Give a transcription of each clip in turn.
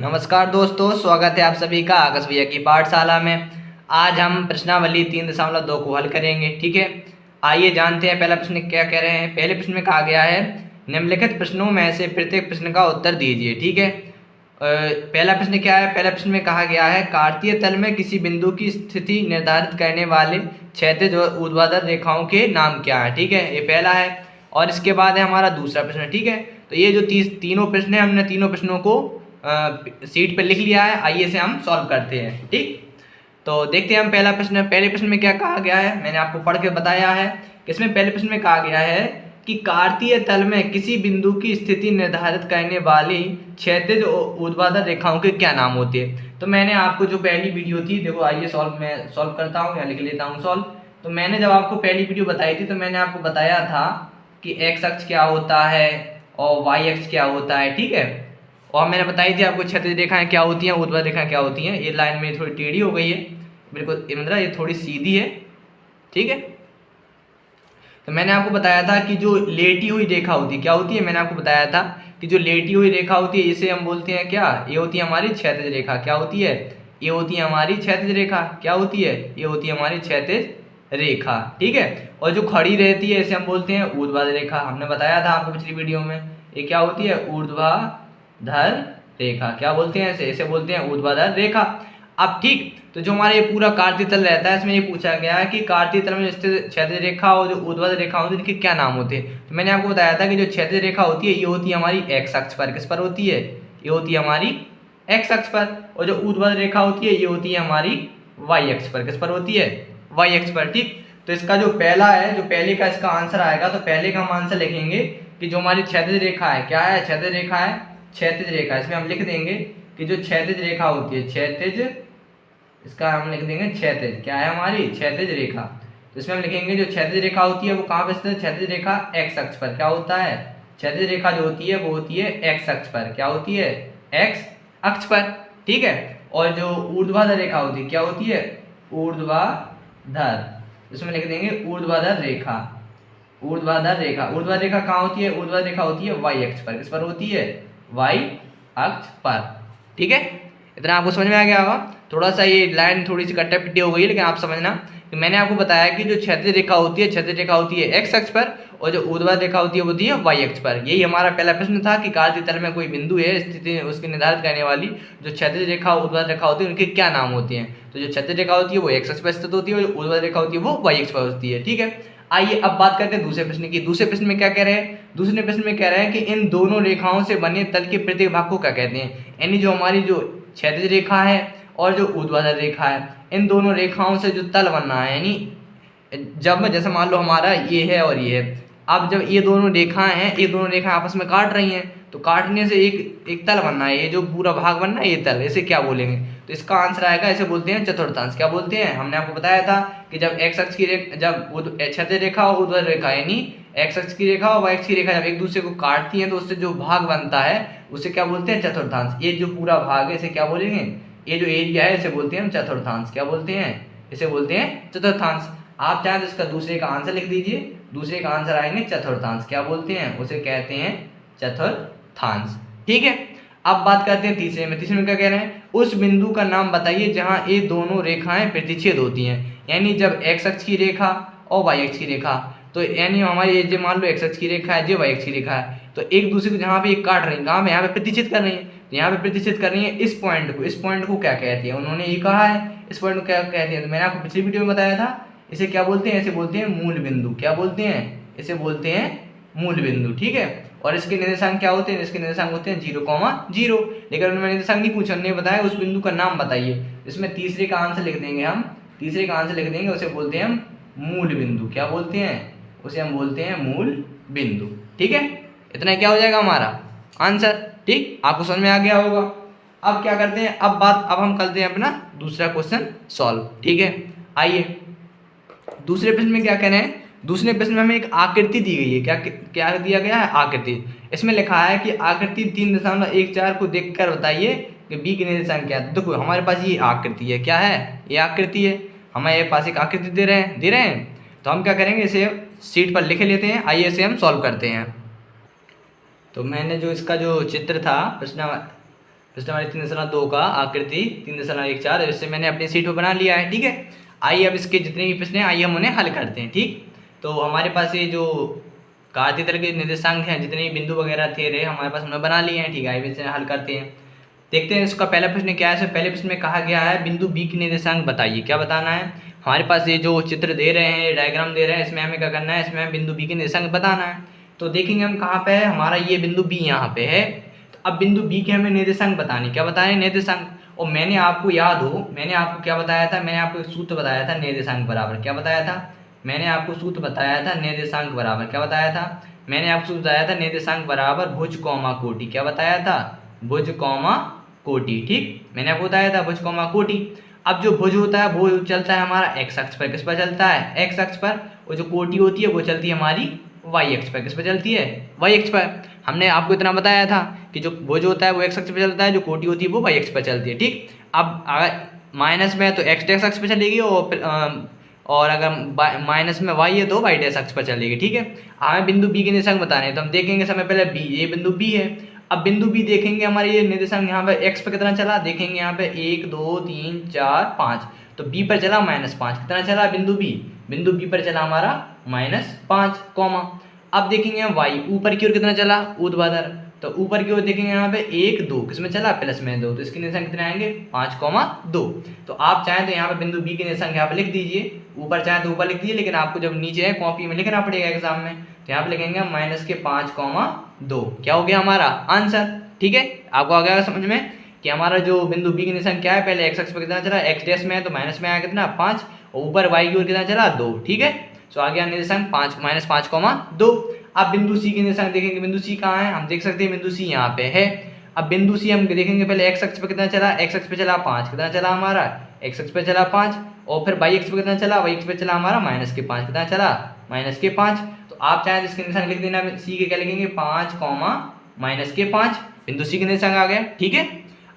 नमस्कार दोस्तों, स्वागत है आप सभी का आकाश भैया की पाठशाला में। आज हम प्रश्नावली 3.2 को हल करेंगे। ठीक है, आइए जानते हैं पहला प्रश्न क्या कह रहे हैं। पहले प्रश्न में कहा गया है निम्नलिखित प्रश्नों में से प्रत्येक प्रश्न का उत्तर दीजिए। ठीक है, पहला प्रश्न क्या है। पहला प्रश्न में कहा गया है कार्तीय तल में किसी बिंदु की स्थिति निर्धारित करने वाले क्षैतिज और ऊर्ध्वाधर रेखाओं के नाम क्या है। ठीक है, ये पहला है। और इसके बाद है हमारा दूसरा प्रश्न। ठीक है, तो ये जो तीनों प्रश्न है, हमने तीनों प्रश्नों को सीट पे लिख लिया है। आइए इसे हम सॉल्व करते हैं। ठीक, तो देखते हैं हम पहला प्रश्न। पहले प्रश्न में क्या कहा गया है, मैंने आपको पढ़ के बताया है कि इसमें पहले प्रश्न में कहा गया है कि कार्तीय तल में किसी बिंदु की स्थिति निर्धारित करने वाली क्षैतिज और ऊर्ध्वाधर रेखाओं के क्या नाम होते हैं। तो मैंने आपको जो पहली वीडियो थी, देखो आइए मैं सॉल्व करता हूँ या लिख लेता हूँ सॉल्व। तो मैंने जब आपको पहली वीडियो बताई थी तो मैंने आपको बताया था कि एक्स अक्ष क्या होता है और वाई अक्ष क्या होता है। ठीक है, और मैंने बताई थी आपको क्षैतिज रेखाएं क्या होती हैं, ऊर्ध्वाधर रेखाएं क्या होती हैं। ये लाइन मेरी थोड़ी टेढ़ी हो गई है, बिल्कुल मतलब ये थोड़ी सीधी है। ठीक है, तो मैंने आपको बताया था कि जो लेटी हुई रेखा होती है क्या होती है। मैंने आपको बताया था कि जो लेटी हुई रेखा होती है इसे हम बोलते हैं क्या, ये होती है हमारी क्षैतिज रेखा। क्या होती है, ये होती है हमारी क्षैतिज रेखा। क्या होती है, ये होती है हमारी क्षैतिज रेखा। ठीक है, और जो खड़ी रहती है इसे हम बोलते हैं ऊर्ध्वाधर रेखा। हमने बताया था आपको पिछली वीडियो में, ये क्या होती है, ऊर्ध्वाधर रेखा। क्या बोलते हैं इसे बोलते हैं ऊर्ध्वाधर रेखा। अब ठीक, तो जो हमारा ये पूरा कार्तीय तल रहता है इसमें ये पूछा गया है कि कार्तीय तल में स्थित क्षैतिज रेखा और जो ऊर्ध्वाधर रेखा होती है इनके क्या नाम होते हैं। तो मैंने आपको बताया था कि जो क्षैतिज रेखा होती है ये होती है हमारी एक्स अक्ष पर। किस पर होती है, ये होती है हमारी एक्स अक्ष पर। और जो ऊर्ध्वाधर रेखा होती है ये होती है हमारी वाई अक्ष पर। किस पर होती है, वाई अक्ष पर। ठीक, तो इसका जो पहला है, जो पहले का इसका आंसर आएगा, तो पहले का हम आंसर लिखेंगे कि जो हमारी क्षैतिज रेखा है, क्या है, क्षैतिज रेखा है, क्षैतिज रेखा। इसमें हम लिख देंगे कि जो क्षैतिज रेखा होती है, क्षैतिज, इसका हम लिख देंगे क्षैतिज, क्या है हमारी क्षैतिज रेखा। तो इसमें हम लिखेंगे जो क्षैतिज रेखा होती है वो कहाँ पे स्थित है, क्षैतिज रेखा एक्स अक्ष पर। क्या होता है, क्षैतिज रेखा जो होती है वो होती है एक्स अक्ष पर। क्या होती है, एक्स अक्ष पर। ठीक है, और जो ऊर्ध्वाधर रेखा होती है क्या होती है, ऊर्ध्वाधर। इसमें लिख देंगे ऊर्ध्वाधर रेखा। ऊर्ध्वाधर रेखा, ऊर्ध्वाधर रेखा कहाँ होती है, ऊर्ध्वाधर रेखा होती है वाई अक्ष पर। किस पर होती है, वाई अक्ष पर। ठीक है, इतना आपको समझ में आ गया होगा। थोड़ा सा ये लाइन थोड़ी सी कट्टा पिट्टी हो गई है, लेकिन आप समझना कि मैंने आपको बताया कि जो क्षैतिज रेखा होती है, क्षैतिज रेखा होती है एक्स अक्ष पर, और जो ऊर्ध्वाधर रेखा होती है वो होती है वाई अक्ष पर। यही हमारा पहला प्रश्न था कि कार्तीय तल में कोई बिंदु है, स्थिति उसकी निर्धारित करने वाली जो क्षैतिज रेखा ऊर्ध्वाधर रेखा होती है उनके क्या नाम होते हैं। तो जो क्षैतिज रेखा होती है वो एक्स अक्ष पर स्थित होती है और जो ऊर्ध्वाधर रेखा होती है वो वाई अक्ष पर होती है। ठीक है, आइए अब बात करते हैं दूसरे प्रश्न की। दूसरे प्रश्न में क्या कह रहे हैं, दूसरे प्रश्न में कह रहे हैं कि इन दोनों रेखाओं से बने तल के प्रत्येक भाग को क्या कहते हैं। यानी जो हमारी जो क्षैतिज रेखा है और जो ऊर्ध्वाधर रेखा है, इन दोनों रेखाओं से जो तल बन रहा है, यानी जब जैसे मान लो हमारा ये है और ये है, अब जब ये दोनों रेखाएं हैं, ये दोनों रेखाएं आपस में काट रही हैं, तो काटने से एक तल बनना है, ये जो पूरा भाग बनना है ये तल, इसे क्या बोलेंगे। तो इसका आंसर आएगा, इसे बोलते हैं चतुर्थांश। क्या बोलते हैं, हमने आपको बताया था कि जब एक्स अक्ष की रेखा, जब क्षैतिज रेखा और ऊर्ध्वाधर रेखा यानी एक्स अक्ष की रेखा और वाई अक्ष की रेखा जब एक दूसरे को काटती हैं तो उससे जो भाग बनता है उसे क्या बोलते हैं, चतुर्थांश। ये जो पूरा भाग है इसे क्या बोलेंगे, ये जो एरिया है इसे बोलते हैं हम चतुर्थांश। क्या बोलते हैं, इसे बोलते हैं चतुर्थांश। आप चाहें तो इसका दूसरे का आंसर लिख दीजिए, दूसरे का आंसर आएंगे चतुर्थांश। क्या बोलते हैं, उसे कहते हैं चतुर्थांश। ठीक है, अब बात करते हैं तीसरे में। तीसरे में क्या कह रहे हैं, उस बिंदु का नाम बताइए जहां ये दोनों रेखाएं प्रतिच्छेद होती हैं। यानी जब एक्स अक्ष की रेखा और वाई अक्ष की रेखा, तो यानी हमारी ये जो मान लो एक्स अक्ष की रेखा है, जो वाई अक्ष की रेखा है, तो एक दूसरे को जहाँ पे ये काट रही है, कहाँ पे, यहाँ पे प्रतिच्छेद कर रही है। तो यहाँ पे प्रतिच्छेद कर रही है इस पॉइंट को, इस पॉइंट को क्या कहते हैं, उन्होंने ये कहा है इस पॉइंट को क्या कहते हैं। तो मैंने आपको पिछली वीडियो में बताया था, इसे क्या बोलते हैं, इसे बोलते हैं मूल बिंदु। क्या बोलते हैं, इसे बोलते हैं मूल बिंदु। ठीक है, और इसके निर्देशांक क्या होते हैं, इसके निर्देशांक होते हैं 0,0। लेकिन उन्होंने निर्देशांक नहीं पूछा, उन्होंने बताया उस बिंदु का नाम बताइए। इसमें तीसरे का आंसर लिख देंगे हम, तीसरे का आंसर लिख देंगे, उसे बोलते हैं हम मूल बिंदु। क्या बोलते हैं, उसे हम बोलते हैं मूल बिंदु। ठीक है, इतना क्या हो जाएगा हमारा आंसर। ठीक, आपको समझ में आ गया होगा। अब क्या करते हैं, अब हम करते हैं अपना दूसरा क्वेश्चन सॉल्व। ठीक है, आइए दूसरे प्रश्न में क्या कह रहे हैं। दूसरे प्रश्न में हमें एक आकृति दी गई है। क्या दिया गया है, आकृति। इसमें लिखा है कि आकृति 3.14 को देखकर बताइए कि बी के निर्देशांक क्या है। देखो हमारे पास ये आकृति है, क्या है, ये आकृति है। हमारे पास एक आकृति दे रहे हैं, तो हम क्या करेंगे, इसे शीट पर लिख लेते हैं। आइए इसे हम सॉल्व करते हैं। तो मैंने जो इसका जो चित्र था प्रश्न प्रश्न नंबर 3.2 का आकृति 3.14, इससे मैंने अपनी सीट पर बना लिया है। ठीक है, आइए अब इसके जितने भी प्रश्न हैं आइए हम उन्हें हल करते हैं। ठीक, तो हमारे पास ये जो कार्तीय तल के निर्देशांक हैं, जितने भी बिंदु वगैरह थे रहे हमारे पास, हमने बना लिए हैं। ठीक है, आइए इसे हल करते हैं। देखते हैं इसका पहला प्रश्न क्या है। पहले प्रश्न में कहा गया है बिंदु बी के निर्देशांक बताइए। क्या बताना है? हमारे पास ये जो चित्र दे रहे हैं, डायग्राम दे रहे हैं, इसमें हमें क्या करना है, इसमें हमें बिंदु बी के निर्देशांक बताना है। तो देखेंगे हम कहाँ पे है, हमारा ये बिंदु बी यहाँ पे है। तो अब बिंदु बी के हमें निर्देशांक बताने, क्या बताने, निर्देशांक। और मैंने आपको याद हो, मैंने आपको क्या बताया था, मैंने आपको एक सूत्र बताया था, निर्देशांक बराबर क्या बताया था, मैंने आपको सूत्र बताया था, निर्देशांक बराबर क्या बताया था, मैंने आपको सूत्र बताया था, निर्देशांक बराबर भुज कौमा कोटि। क्या बताया था? भुज कौमा कोटि। ठीक, मैंने आपको बताया था भुज कौमा कोटि। अब जो भुज होता है वो चलता है हमारा एक्स अक्ष पर। किस पर चलता है? एक्स अक्ष पर। और जो कोटि होती है वो चलती है हमारी वाई अक्ष पर। किस पर चलती है? वाई अक्ष पर। हमने आपको इतना बताया था कि जो भुज होता है वो एक्स अक्ष पर चलता है, जो कोटि होती है वो वाई अक्ष पर चलती है। ठीक, अब अगर माइनस में है तो एक्स अक्ष पर चलेगी, और अगर माइनस में वाई है तो वाई डैश अक्ष पर चलेगी। ठीक है, हमें बिंदु बी के निर्देशांक बताने हैं, तो हम देखेंगे समय पहले बी, ये बिंदु बी है। अब बिंदु बी देखेंगे, हमारे ये निर्देशांक यहाँ पे एक्स पर कितना चला, देखेंगे यहाँ पे 1 2 3 4 5, तो बी पर चला -5। कितना चला बिंदु बी पर चला हमारा -5, कॉमा। अब देखेंगे हम वाई, ऊपर की ओर कितना चला, ऊर्ध्वाधर, तो ऊपर की ओर देखेंगे यहाँ पे 1 2, किसमें चला, प्लस में 2, तो इसके निर्देशांक कितने आएंगे, 5,2। तो आप चाहें तो यहाँ पे बिंदु बी के निर्देशांक यहाँ पे लिख दीजिए, ऊपर चाहें तो ऊपर लिख दीजिए, लेकिन आपको जब नीचे है कॉपी में लिखना पड़ेगा एग्जाम में, तो यहाँ पे लिखेंगे -5,2। क्या हो गया हमारा आंसर? ठीक है, आपको आ गया समझ में कि हमारा जो बिंदु बी के निर्देशांक क्या है, पहले एक्स अक्ष पर कितना चला, एक्स डैश में है तो माइनस में आया कितना, 5, और ऊपर वाई की ओर कितना चला, 2। ठीक है, तो आ गया निर्देशांक -5,2। अब बिंदु सी के निर्देशांक देखेंगे, बिंदु सी कहाँ है, हम देख सकते हैं बिंदु सी यहाँ पे है। अब बिंदु सी हम देखेंगे, पहले एक्स अक्ष पे कितना चला, एक्स अक्ष पे चला 5, कितना चला हमारा, एक्स अक्ष पे चला 5, और फिर वाई अक्ष पे कितना चला, वाई अक्ष पे चला हमारा -5, कितना चला, -5। तो आप चाहे इसके निर्देशांक लिख देना, सी के क्या लिखेंगे, 5, -5, बिंदु सी के निर्देशांक आ गया। ठीक है,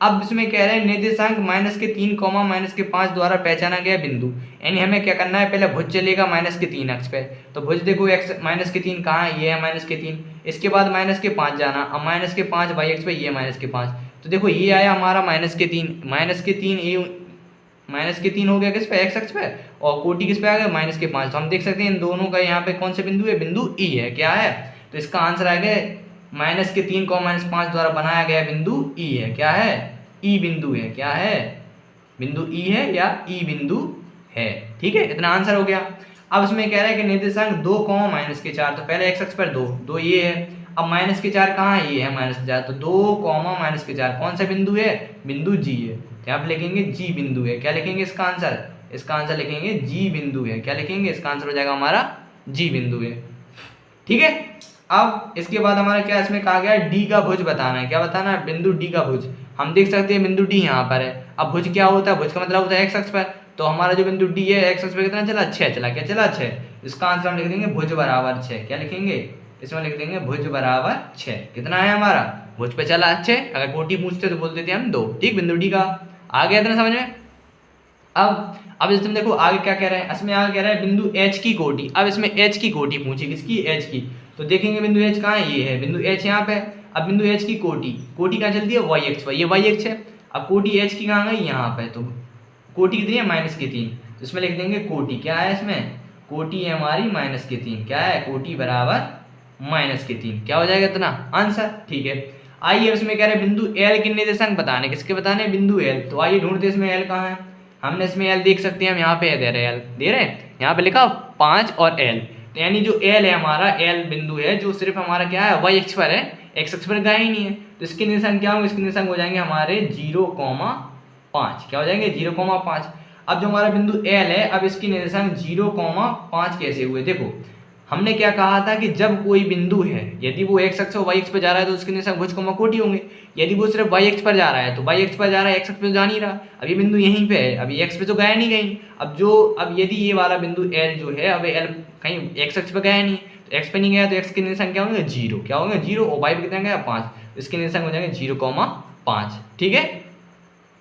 अब इसमें कह रहे हैं निर्देशांक -3, -5 द्वारा पहचाना गया बिंदु, यानी हमें क्या करना है, पहले भुज चलेगा -3 अक्ष पे, तो भुज देखो एक्स -3 कहाँ है, ये है -3, इसके बाद -5 जाना, अब -5 वाई अक्ष पे, ये -5, तो देखो ये आया हमारा -3 ये -3 हो गया किस पे, एक्स अक्ष पे, और कोटि किस पे आ गया, -5। तो हम देख सकते हैं इन दोनों का यहाँ पे कौन से बिंदु है, बिंदु ई है। क्या है? तो इसका आंसर आ गया -3 को -5 द्वारा बनाया गया बिंदु ई है। क्या है? ई बिंदु है। क्या है? बिंदु ई है या ई बिंदु है। ठीक है, इतना आंसर हो गया। अब इसमें कह रहा है कि निर्देशांक 2, -4, तो पहले एक्स अक्ष पर 2 ये है, अब -4 कहाँ है, ये है -4, तो 2, -4 कौन सा बिंदु है, बिंदु जी है। तो आप लिखेंगे जी बिंदु है। क्या लिखेंगे इसका आंसर? इसका आंसर लिखेंगे जी बिंदु है। क्या लिखेंगे? इसका आंसर हो जाएगा हमारा जी बिंदु है। ठीक है, अब इसके बाद हमारा क्या इसमें कहा गया है, डी का भुज बताना है। क्या बताना है? बिंदु डी का भुज। हम देख सकते हैं बिंदु डी यहाँ पर है। अब भुज क्या होता है? भुज का मतलब होता है एक्स अक्ष पर, तो हमारा जो बिंदु डी है एक्स अक्ष पर कितना चला, 6 चला। क्या चला? 6। इसका आंसर हम लिख देंगे भुज बराबर 6। क्या लिखेंगे? इसमें लिख देंगे भुज बराबर 6। कितना है हमारा? भुज पे चला 6। अगर कोटि पूछते तो बोल देते हम 2। ठीक, बिंदु डी का आ गया इतना समझ में। अब इसमें देखो आगे क्या कह रहे हैं, इसमें आगे कह रहा है बिंदु एच की कोटि। अब इसमें एच की कोटि पूछी, किसकी? एच की। तो देखेंगे बिंदु एच कहाँ है, ये है बिंदु एच यहाँ पे। अब बिंदु एच की कोटि कहाँ चलती है, वाई एक्स पर, ये वाई एक्स है। अब कोटि एच की कहाँ गई, यहाँ पे, तो कोटि कितनी है, -3, तो इसमें लिख देंगे कोटि। क्या है इसमें? कोटि है हमारी -3। क्या है? कोटि बराबर -3। क्या हो जाएगा इतना आंसर? ठीक है, आइए इसमें कह रहे हैं बिंदु एल के निर्देशांक बताने, किसके बताने, बिंदु एल। तो आइए ढूंढते इसमें एल कहाँ है। हमने इसमें एल देख सकते हैं, हम यहाँ पे दे रहे हैं एल, दे रहे हैं यहाँ पे लिखा 5 और एल, तो यानी जो एल है हमारा, एल बिंदु है जो सिर्फ हमारा क्या है, वाई अक्ष पर है, एक्स अक्ष पर गया ही नहीं है। तो इसके निर्देशांक क्या होंगे, इसके निर्देशांक हो जाएंगे हमारे 0,5। क्या हो जाएंगे? 0,5। अब जो हमारा बिंदु एल है, अब इसकी निर्देशांक 0,5 कैसे हुए, देखो हमने क्या कहा था कि जब कोई बिंदु है, यदि वो एक्स अक्ष और वाई अक्ष पर जा रहा है तो उसके निर्देशांक भुज कॉमा कोटि होंगे। यदि वो सिर्फ वाई अक्ष पर जा रहा है तो वाई अक्ष पर जा रहा है, एक्स अक्ष पर जा नहीं रहा। अब ये बिंदु यहीं पे है, अभी एक्स पे तो गया नहीं कहीं। अब यदि ये वाला बिंदु एल जो है, अब एल कहीं एक्स अक्ष पर गया नहीं, तो एक्स पे नहीं गया तो एक्स के निर्देशांक क्या होंगे, 0। क्या होंगे? 0। और वाई पे कितना गया, 5, इसके निर्देशांक हो जाएंगे 0,5। ठीक है,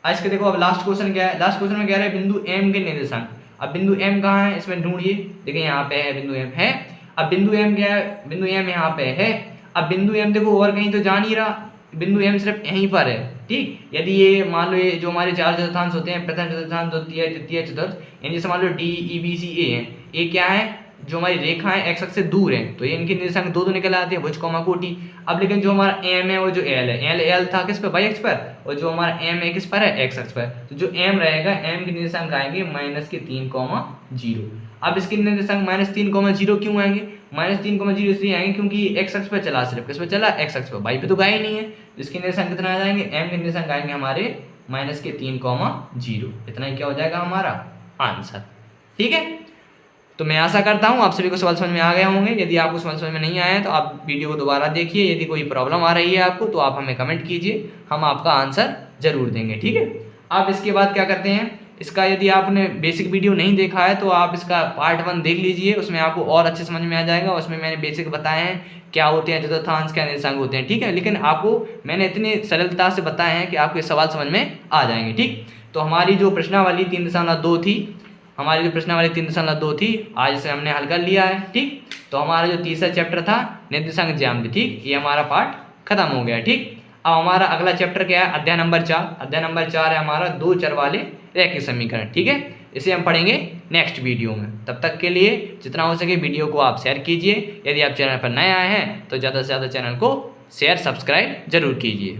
आज के देखो अब लास्ट क्वेश्चन क्या है। लास्ट क्वेश्चन में कह रहे हैं बिंदु एम के निर्देशांक। अब बिंदु एम कहाँ है, इसमें ढूंढिए। देखिए यहाँ पे है बिंदु एम है। अब बिंदु एम क्या है, बिंदु एम यहाँ पे है। अब बिंदु एम देखो और कहीं तो जा नहीं रहा, बिंदु एम सिर्फ यहीं पर है, ठीक। यदि ये मान लो ये जो हमारे चार चतुर्थांश होते हैं, प्रथम चतुर्थांश, द्वितीय, तृतीय, चतुर्थ, यानी जैसे मान लो डी ई बी सी ए है, ये क्या है, जो हमारी रेखा है एक्स अक्ष से दूर है, तो ये इनके निर्देशांक दो दो निकल आते हैं, भुज कौमा कोटि। अब लेकिन जो हमारा एम है वो जो एल है, एल था किस पर, वाई अक्ष पर, और जो हमारा एम है किस पर है, एक्स अक्ष पर। तो जो एम रहेगा, एम के निर्देशांक आएंगे -3,0। अब इसके निर्देशांक -3,0 क्यों आएंगे, -3,0 इसलिए आएंगे क्योंकि एक्स अक्ष पर चला, सिर्फ किस पर चला, एक्स अक्ष पर, वाई पे तो गया ही नहीं है। तो इसके निर्देशांक कितना आ जाएंगे, एम के निर्देशांक आएंगे हमारे -3,0। इतना ही क्या हो जाएगा हमारा आंसर, ठीक है। तो मैं आशा करता हूँ आप सभी को सवाल समझ में आ गए होंगे। यदि आपको सवाल समझ में नहीं आया तो आप वीडियो को दोबारा देखिए। यदि कोई प्रॉब्लम आ रही है आपको तो आप हमें कमेंट कीजिए, हम आपका आंसर जरूर देंगे, ठीक है। अब इसके बाद क्या करते हैं, इसका यदि आपने बेसिक वीडियो नहीं देखा है तो आप इसका पार्ट 1 देख लीजिए, उसमें आपको और अच्छे समझ में आ जाएगा। उसमें मैंने बेसिक बताए हैं क्या होते हैं चतुर्थांश, क्या निर्देशांक होते हैं, ठीक है। लेकिन आपको मैंने इतनी सरलता से बताए हैं कि आपको ये सवाल समझ में आ जाएंगे, ठीक। तो हमारी जो प्रश्नावली 3.2 थी, हमारी जो प्रश्नावली 3.2 थी, आज से हमने हल कर लिया है, ठीक। तो हमारा जो तीसरा चैप्टर था निर्देशांक ज्यामिति, ठीक, ये हमारा पार्ट खत्म हो गया, ठीक। अब हमारा अगला चैप्टर क्या है, अध्याय नंबर 4। अध्याय नंबर 4 है हमारा दो चर वाले रैखिक समीकरण, ठीक है। इसे हम पढ़ेंगे नेक्स्ट वीडियो में। तब तक के लिए जितना हो सके वीडियो को आप शेयर कीजिए। यदि आप चैनल पर नए आए हैं तो ज़्यादा से ज़्यादा चैनल को शेयर सब्सक्राइब जरूर कीजिए।